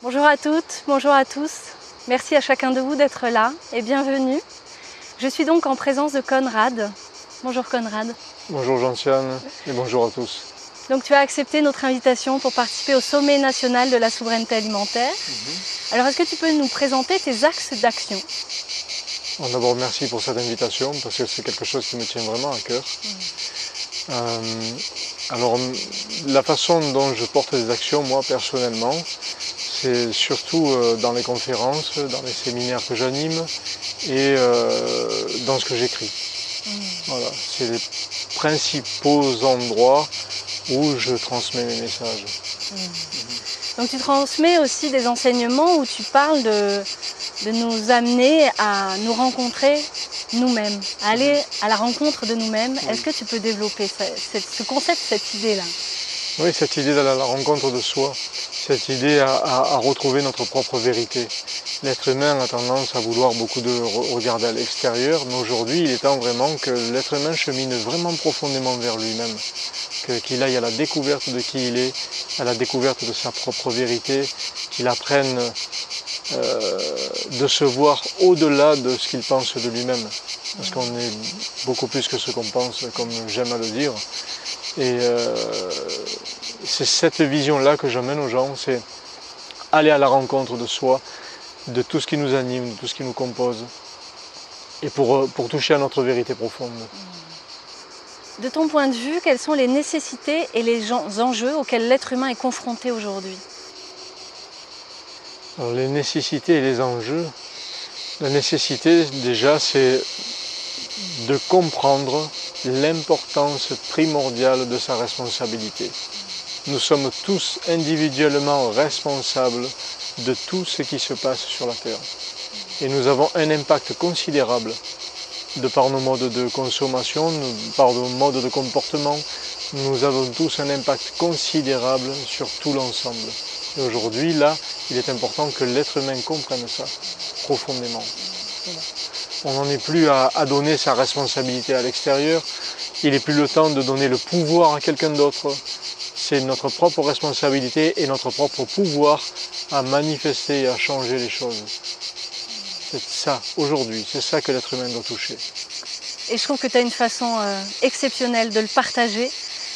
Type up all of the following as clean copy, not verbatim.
Bonjour à toutes, bonjour à tous. Merci à chacun de vous d'être là et bienvenue. Je suis donc en présence de Conrad. Bonjour Conrad. Bonjour Gentiane et bonjour à tous. Donc tu as accepté notre invitation pour participer au sommet national de la souveraineté alimentaire. Alors est-ce que tu peux nous présenter tes axes d'action? D'abord merci pour cette invitation parce que c'est quelque chose qui me tient vraiment à cœur. Alors la façon dont je porte des actions moi personnellement, c'est surtout dans les conférences, dans les séminaires que j'anime et dans ce que j'écris. Voilà, c'est les principaux endroits où je transmets mes messages. Donc tu transmets aussi des enseignements où tu parles de nous amener à nous rencontrer nous-mêmes, à aller à la rencontre de nous-mêmes. Est-ce que tu peux développer ce concept, cette idée-là? Oui, cette idée d'aller à la rencontre de soi, cette idée à retrouver notre propre vérité. L'être humain a tendance à vouloir beaucoup de regarder à l'extérieur, mais aujourd'hui il est temps vraiment que l'être humain chemine vraiment profondément vers lui-même, qu'il aille à la découverte de qui il est, à la découverte de sa propre vérité, qu'il apprenne de se voir au-delà de ce qu'il pense de lui-même, parce qu'on est beaucoup plus que ce qu'on pense, comme j'aime à le dire. Et c'est cette vision-là que j'emmène aux gens, c'est aller à la rencontre de soi, de tout ce qui nous anime, de tout ce qui nous compose, et pour toucher à notre vérité profonde. De ton point de vue, quelles sont les nécessités et les enjeux auxquels l'être humain est confronté aujourd'hui? Alors, les nécessités et les enjeux, la nécessité déjà c'est de comprendre l'importance primordiale de sa responsabilité. Nous sommes tous individuellement responsables de tout ce qui se passe sur la Terre. Et nous avons un impact considérable de par nos modes de consommation, par nos modes de comportement. Nous avons tous un impact considérable sur tout l'ensemble. Et aujourd'hui, là, il est important que l'être humain comprenne ça profondément. Voilà. On n'en est plus à donner sa responsabilité à l'extérieur. Il n'est plus le temps de donner le pouvoir à quelqu'un d'autre. C'est notre propre responsabilité et notre propre pouvoir à manifester et à changer les choses. C'est ça, aujourd'hui, c'est ça que l'être humain doit toucher. Et je trouve que tu as une façon exceptionnelle de le partager.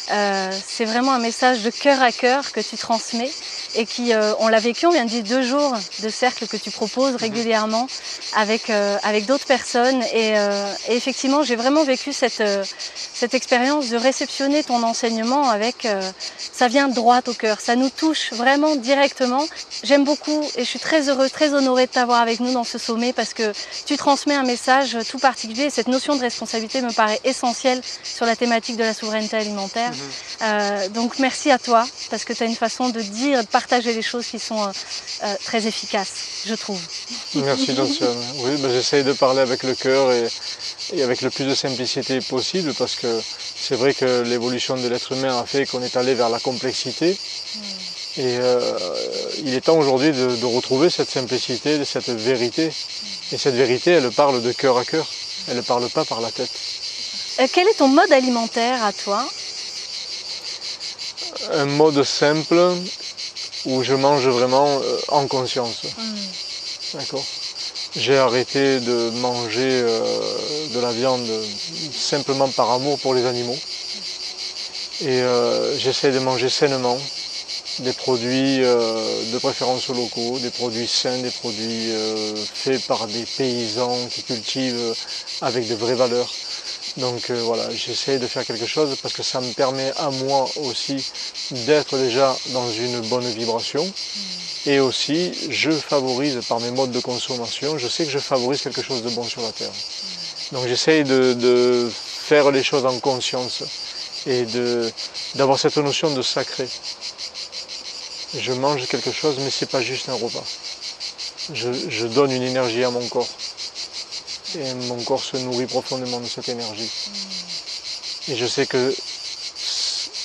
C'est vraiment un message de cœur à cœur que tu transmets et qui, on l'a vécu, on vient de dire 2 jours de cercle que tu proposes régulièrement avec d'autres personnes et effectivement j'ai vraiment vécu cette expérience de réceptionner ton enseignement avec, ça vient droit au cœur, ça nous touche vraiment directement. J'aime beaucoup et je suis très heureuse, très honorée de t'avoir avec nous dans ce sommet parce que tu transmets un message tout particulier et cette notion de responsabilité me paraît essentielle sur la thématique de la souveraineté alimentaire. Donc merci à toi parce que tu as une façon de dire, de partager les choses qui sont très efficaces, je trouve. Merci Gentiane. Oui, j'essaye de parler avec le cœur et avec le plus de simplicité possible parce que c'est vrai que l'évolution de l'être humain a fait qu'on est allé vers la complexité. Et il est temps aujourd'hui de retrouver cette simplicité, cette vérité. Et cette vérité, elle parle de cœur à cœur, elle ne parle pas par la tête. Quel est ton mode alimentaire à toi? Un mode simple où je mange vraiment en conscience. D'accord. J'ai arrêté de manger de la viande simplement par amour pour les animaux. Et j'essaie de manger sainement, des produits de préférence locaux, des produits sains, des produits faits par des paysans qui cultivent avec de vraies valeurs. Donc voilà, j'essaie de faire quelque chose parce que ça me permet à moi aussi d'être déjà dans une bonne vibration. Et aussi, je favorise par mes modes de consommation, je sais que je favorise quelque chose de bon sur la Terre. Donc j'essaie de faire les choses en conscience et d'avoir cette notion de sacré. Je mange quelque chose, mais ce n'est pas juste un repas. Je donne une énergie à mon corps. Et mon corps se nourrit profondément de cette énergie. Et je sais que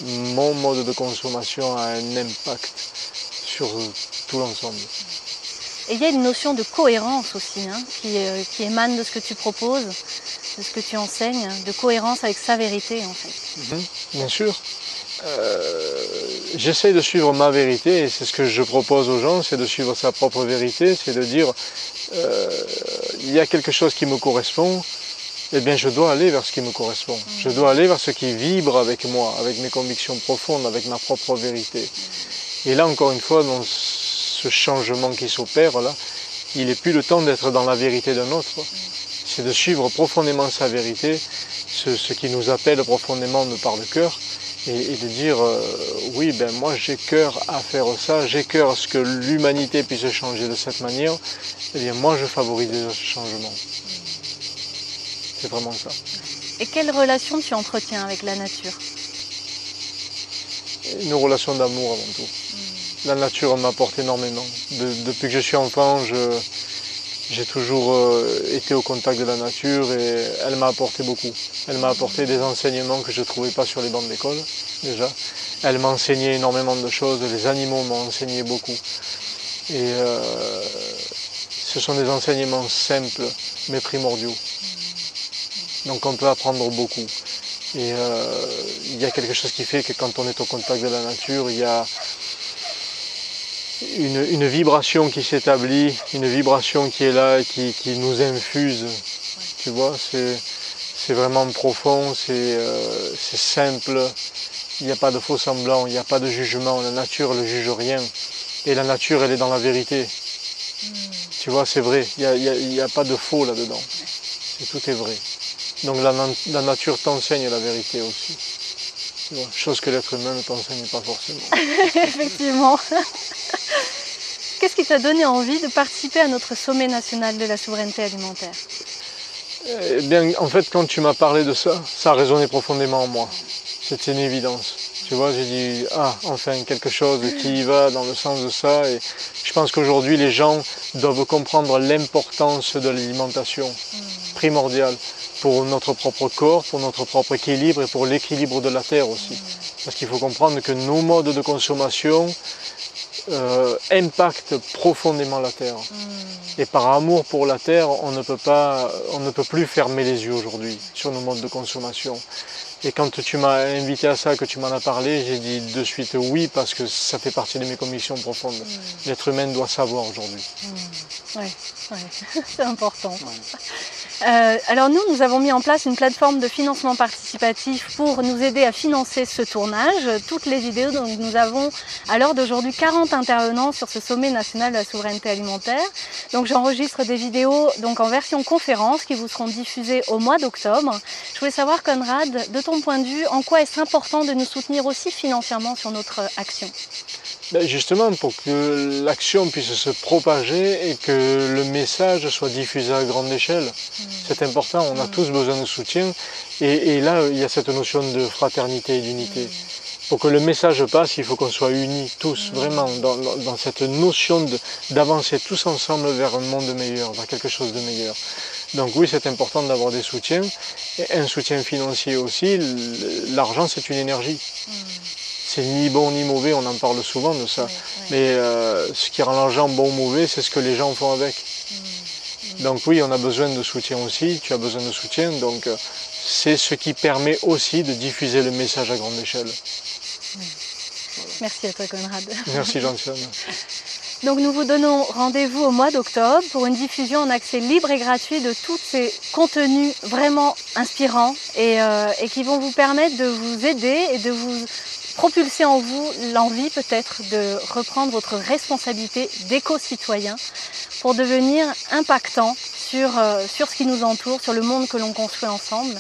mon mode de consommation a un impact sur tout l'ensemble. Et il y a une notion de cohérence aussi qui émane de ce que tu proposes, de ce que tu enseignes, de cohérence avec sa vérité en fait. Bien sûr. j'essaye de suivre ma vérité et c'est ce que je propose aux gens, c'est de suivre sa propre vérité, c'est de dire il y a quelque chose qui me correspond, eh bien je dois aller vers ce qui me correspond. Je dois aller vers ce qui vibre avec moi, avec mes convictions profondes, avec ma propre vérité. Et là encore une fois, dans ce changement qui s'opère là, il n'est plus le temps d'être dans la vérité d'un autre, c'est de suivre profondément sa vérité, ce qui nous appelle profondément de par le cœur, et de dire oui, ben moi j'ai cœur à faire ça, j'ai cœur à ce que l'humanité puisse changer de cette manière, et bien moi je favorise ce changement. C'est vraiment ça. Et quelle relation tu entretiens avec la nature? Une relation d'amour avant tout. La nature m'apporte énormément. Depuis que je suis enfant, j'ai toujours été au contact de la nature et elle m'a apporté beaucoup. Elle m'a apporté des enseignements que je ne trouvais pas sur les bancs d'école, déjà. Elle m'a enseigné énormément de choses, les animaux m'ont enseigné beaucoup. Et ce sont des enseignements simples, mais primordiaux. Donc on peut apprendre beaucoup. Et il y a quelque chose qui fait que quand on est au contact de la nature, il y a une vibration qui s'établit, une vibration qui est là, qui nous infuse. Tu vois, c'est vraiment profond, c'est simple, il n'y a pas de faux semblant, il n'y a pas de jugement, la nature ne juge rien. Et la nature, elle est dans la vérité. Tu vois, c'est vrai, il n'y a pas de faux là-dedans. Tout est vrai. Donc la nature t'enseigne la vérité aussi. Tu vois, chose que l'être humain ne t'enseigne pas forcément. Effectivement. Qu'est-ce qui t'a donné envie de participer à notre sommet national de la souveraineté alimentaire? Eh bien, en fait, quand tu m'as parlé de ça, ça a résonné profondément en moi. C'était une évidence. Tu vois, j'ai dit, ah, enfin, quelque chose qui va dans le sens de ça. Et je pense qu'aujourd'hui, les gens doivent comprendre l'importance de l'alimentation, primordiale, pour notre propre corps, pour notre propre équilibre et pour l'équilibre de la terre aussi. Parce qu'il faut comprendre que nos modes de consommation impactent profondément la terre. Et par amour pour la terre, on ne peut plus fermer les yeux aujourd'hui sur nos modes de consommation. Et quand tu m'as invité à ça, que tu m'en as parlé, j'ai dit de suite oui parce que ça fait partie de mes convictions profondes. L'être humain doit savoir aujourd'hui. Oui, c'est important. Alors nous avons mis en place une plateforme de financement participatif pour nous aider à financer ce tournage. Toutes les vidéos, donc nous avons à l'heure d'aujourd'hui 40 intervenants sur ce sommet national de la souveraineté alimentaire. Donc j'enregistre des vidéos donc en version conférence qui vous seront diffusées au mois d'octobre. Je voulais savoir, Conrad, de ton point de vue, en quoi est-ce important de nous soutenir aussi financièrement sur notre action? Justement, pour que l'action puisse se propager et que le message soit diffusé à grande échelle. C'est important, on a tous besoin de soutien. Et là, il y a cette notion de fraternité et d'unité. Pour que le message passe, il faut qu'on soit unis tous, vraiment, dans cette notion d'avancer tous ensemble vers un monde meilleur, vers quelque chose de meilleur. Donc oui, c'est important d'avoir des soutiens, et un soutien financier aussi. L'argent, c'est une énergie. C'est ni bon ni mauvais, on en parle souvent de ça. Mais ce qui rend l'argent bon ou mauvais, c'est ce que les gens font avec. Donc oui, on a besoin de soutien aussi, tu as besoin de soutien, donc c'est ce qui permet aussi de diffuser le message à grande échelle. Merci à toi, Conrad. Merci, Jean-Pierre. Donc nous vous donnons rendez-vous au mois d'octobre pour une diffusion en accès libre et gratuit de tous ces contenus vraiment inspirants et qui vont vous permettre de vous aider et de vous propulser en vous l'envie peut-être de reprendre votre responsabilité d'éco-citoyen pour devenir impactant sur ce qui nous entoure, sur le monde que l'on construit ensemble.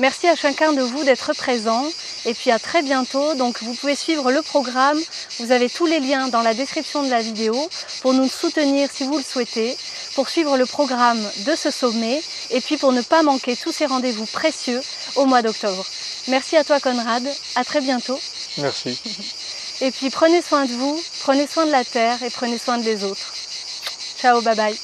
Merci à chacun de vous d'être présent et puis à très bientôt. Donc vous pouvez suivre le programme, vous avez tous les liens dans la description de la vidéo pour nous soutenir si vous le souhaitez, pour suivre le programme de ce sommet et puis pour ne pas manquer tous ces rendez-vous précieux au mois d'octobre. Merci à toi, Conrad, à très bientôt. Merci. Et puis prenez soin de vous, prenez soin de la terre et prenez soin des autres. Ciao, bye bye.